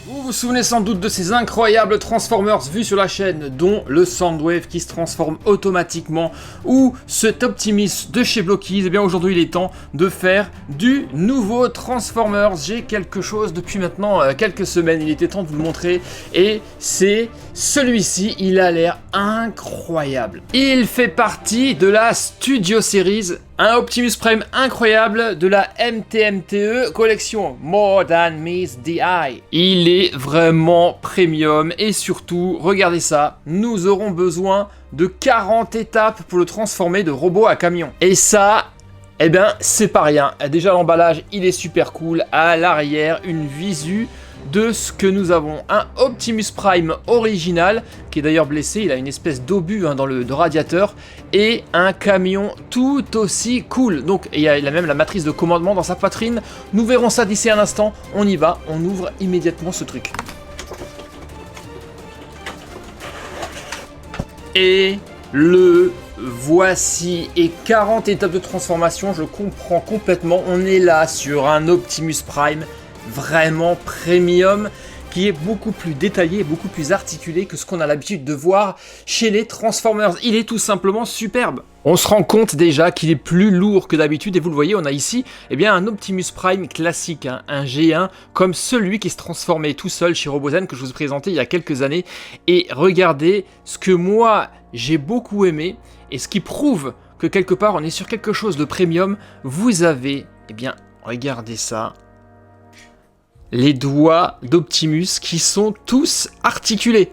Vous vous souvenez sans doute de ces incroyables Transformers vus sur la chaîne, dont le Soundwave qui se transforme automatiquement, ou cet Optimus de chez Blockies. Et bien aujourd'hui il est temps de faire du nouveau Transformers. J'ai quelque chose depuis maintenant quelques semaines, il était temps de vous le montrer, et c'est celui-ci, il a l'air incroyable. Il fait partie de la Studio Series, un Optimus Prime incroyable de la MTMTE collection More Than Meets the Eye. Il est vraiment premium et surtout, regardez ça, nous aurons besoin de 40 étapes pour le transformer de robot à camion. Et ça, eh bien, c'est pas rien. Déjà l'emballage, il est super cool. À l'arrière, une visu de ce que nous avons, un Optimus Prime original qui est d'ailleurs blessé, il a une espèce d'obus dans le radiateur, et un camion tout aussi cool. Donc il a même la matrice de commandement dans sa poitrine. Nous verrons ça d'ici un instant. On y va, on ouvre immédiatement ce truc. Et le voici, et 40 étapes de transformation, je comprends complètement. On est là sur un Optimus Prime vraiment premium, qui est beaucoup plus détaillé et beaucoup plus articulé que ce qu'on a l'habitude de voir chez les Transformers. Il est tout simplement superbe. On se rend compte déjà qu'il est plus lourd que d'habitude, et vous le voyez, on a ici un Optimus Prime classique, un G1, comme celui qui se transformait tout seul chez Robozen que je vous ai présenté il y a quelques années. Et regardez ce que moi j'ai beaucoup aimé, et ce qui prouve que quelque part on est sur quelque chose de premium. Vous avez, regardez ça, les doigts d'Optimus qui sont tous articulés.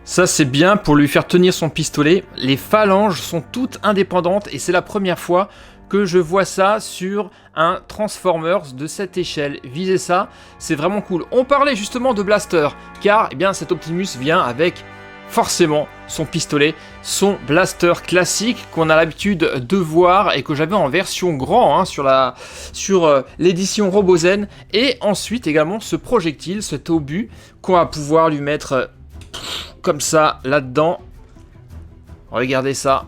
Ça c'est bien pour lui faire tenir son pistolet. Les phalanges sont toutes indépendantes et c'est la première fois que je vois ça sur un Transformers de cette échelle. Visez ça, c'est vraiment cool. On parlait justement de blaster, car cet Optimus vient avec forcément son pistolet, son blaster classique qu'on a l'habitude de voir et que j'avais en version grand sur l'édition Robozen, et ensuite également ce projectile, cet obus qu'on va pouvoir lui mettre comme ça là-dedans. Regardez ça,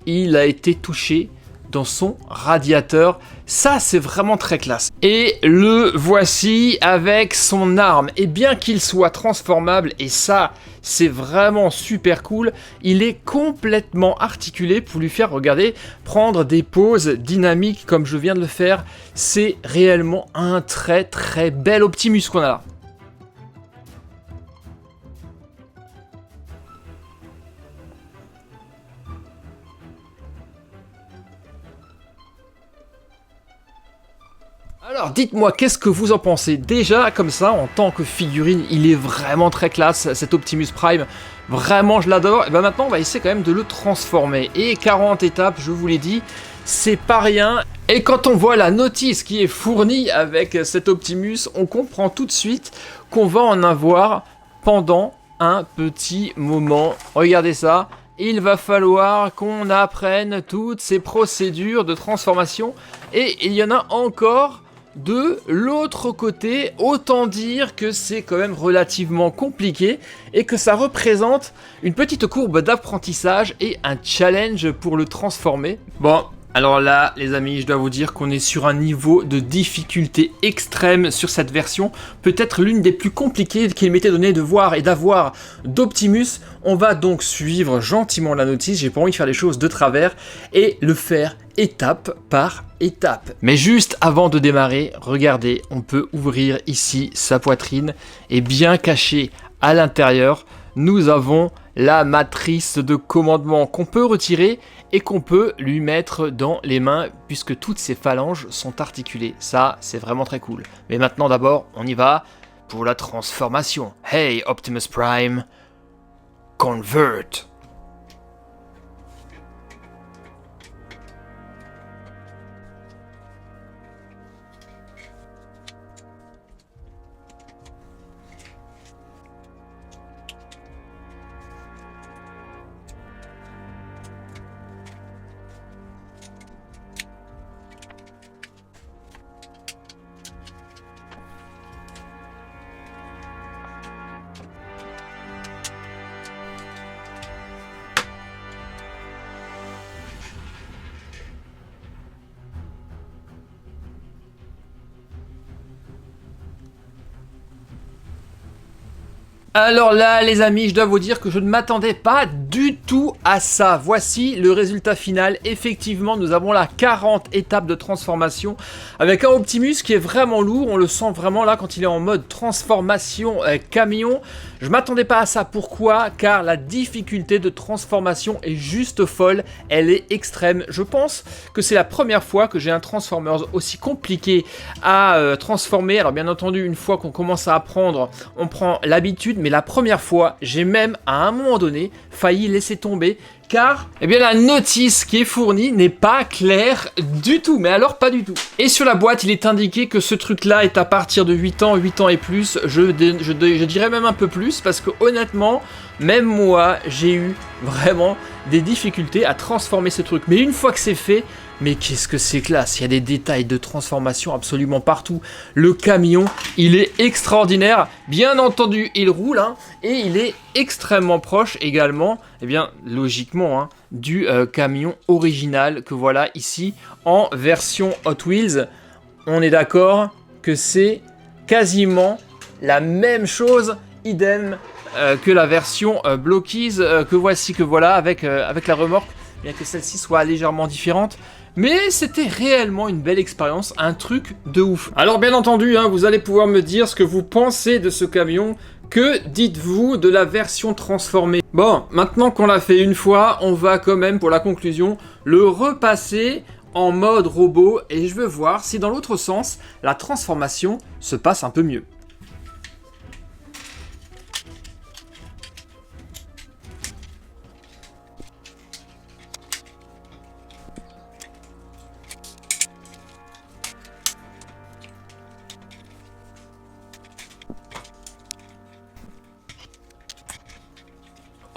il a été touché dans son radiateur. Ça c'est vraiment très classe. Et le voici avec son arme, et bien qu'il soit transformable, et ça c'est vraiment super cool, il est complètement articulé pour lui faire, regardez, prendre des poses dynamiques comme je viens de le faire. C'est réellement un très très bel Optimus qu'on a là. Alors dites-moi, qu'est-ce que vous en pensez? Déjà comme ça, en tant que figurine, il est vraiment très classe, cet Optimus Prime. Vraiment je l'adore. Et maintenant on va essayer quand même de le transformer. Et 40 étapes, je vous l'ai dit, c'est pas rien. Et quand on voit la notice qui est fournie avec cet Optimus, on comprend tout de suite qu'on va en avoir pendant un petit moment. Regardez ça. Il va falloir qu'on apprenne toutes ces procédures de transformation. Et il y en a encore de l'autre côté. Autant dire que c'est quand même relativement compliqué et que ça représente une petite courbe d'apprentissage et un challenge pour le transformer. Bon, alors là, les amis, je dois vous dire qu'on est sur un niveau de difficulté extrême sur cette version, peut-être l'une des plus compliquées qu'il m'était donné de voir et d'avoir d'Optimus. On va donc suivre gentiment la notice, j'ai pas envie de faire les choses de travers, et le faire étape par étape. Mais juste avant de démarrer, regardez, on peut ouvrir ici sa poitrine, et bien caché à l'intérieur, nous avons la matrice de commandement qu'on peut retirer et qu'on peut lui mettre dans les mains puisque toutes ses phalanges sont articulées. Ça, c'est vraiment très cool. Mais maintenant d'abord, on y va pour la transformation. Hey Optimus Prime, convert! Alors là, les amis, je dois vous dire que je ne m'attendais pas du tout à ça. Voici le résultat final. Effectivement, nous avons là 40 étapes de transformation avec un Optimus qui est vraiment lourd. On le sent vraiment là quand il est en mode transformation camion. Je m'attendais pas à ça. Pourquoi? Car la difficulté de transformation est juste folle. Elle est extrême. Je pense que c'est la première fois que j'ai un Transformers aussi compliqué à transformer. Alors bien entendu, une fois qu'on commence à apprendre, on prend l'habitude. Mais la première fois, j'ai même à un moment donné failli laisser tomber car eh bien, la notice qui est fournie n'est pas claire du tout, mais alors pas du tout. Et sur la boîte, il est indiqué que ce truc-là est à partir de 8 ans et plus. Je dirais même un peu plus parce que honnêtement, même moi, j'ai eu vraiment des difficultés à transformer ce truc. Mais une fois que c'est fait, mais qu'est-ce que c'est classe, il y a des détails de transformation absolument partout. Le camion, il est extraordinaire. Bien entendu, il roule hein, et il est extrêmement proche également, eh bien, logiquement, hein, du camion original que voilà ici en version Hot Wheels. On est d'accord que c'est quasiment la même chose, idem que la version Blockies que voilà avec la remorque, bien que celle-ci soit légèrement différente. Mais c'était réellement une belle expérience, un truc de ouf. Alors bien entendu, hein, vous allez pouvoir me dire ce que vous pensez de ce camion. Que dites-vous de la version transformée? Bon, maintenant qu'on l'a fait une fois, on va quand même, pour la conclusion, le repasser en mode robot. Et je veux voir si dans l'autre sens, la transformation se passe un peu mieux.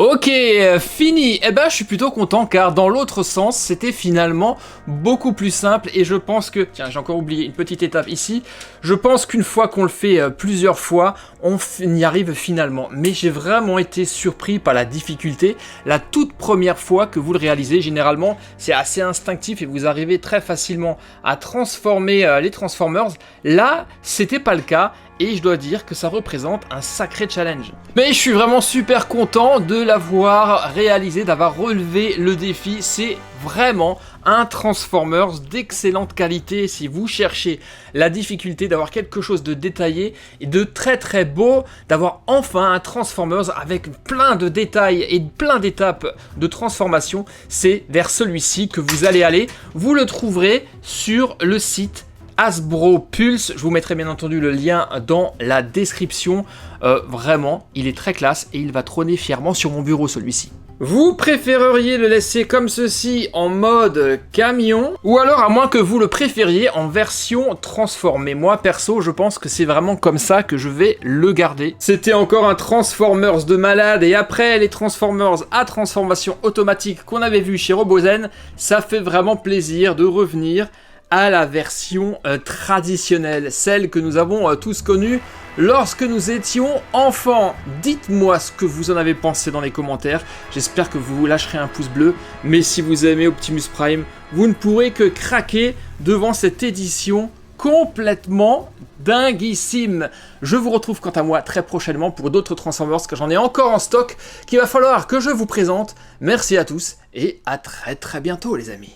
Ok, fini. Eh ben, je suis plutôt content car dans l'autre sens, c'était finalement beaucoup plus simple et je pense que... Tiens, j'ai encore oublié une petite étape ici. Je pense qu'une fois qu'on le fait plusieurs fois, on y arrive finalement. Mais j'ai vraiment été surpris par la difficulté. La toute première fois que vous le réalisez, généralement, c'est assez instinctif et vous arrivez très facilement à transformer les Transformers. Là, c'était pas le cas. Et je dois dire que ça représente un sacré challenge. Mais je suis vraiment super content de l'avoir réalisé, d'avoir relevé le défi. C'est vraiment un Transformers d'excellente qualité. Si vous cherchez la difficulté d'avoir quelque chose de détaillé et de très très beau, d'avoir enfin un Transformers avec plein de détails et plein d'étapes de transformation, c'est vers celui-ci que vous allez aller. Vous le trouverez sur le site Hasbro Pulse, je vous mettrai bien entendu le lien dans la description. Vraiment, il est très classe et il va trôner fièrement sur mon bureau celui-ci. Vous préféreriez le laisser comme ceci en mode camion ou alors à moins que vous le préfériez en version transformée. Moi perso je pense que c'est vraiment comme ça que je vais le garder. C'était encore un Transformers de malade et après les Transformers à transformation automatique qu'on avait vu chez Robozen, ça fait vraiment plaisir de revenir à la version traditionnelle, celle que nous avons tous connue lorsque nous étions enfants. Dites-moi ce que vous en avez pensé dans les commentaires, j'espère que vous lâcherez un pouce bleu, mais si vous aimez Optimus Prime, vous ne pourrez que craquer devant cette édition complètement dinguissime. Je vous retrouve quant à moi très prochainement pour d'autres Transformers que j'en ai encore en stock, qu'il va falloir que je vous présente. Merci à tous et à très très bientôt les amis.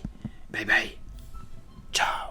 Bye bye. Ciao.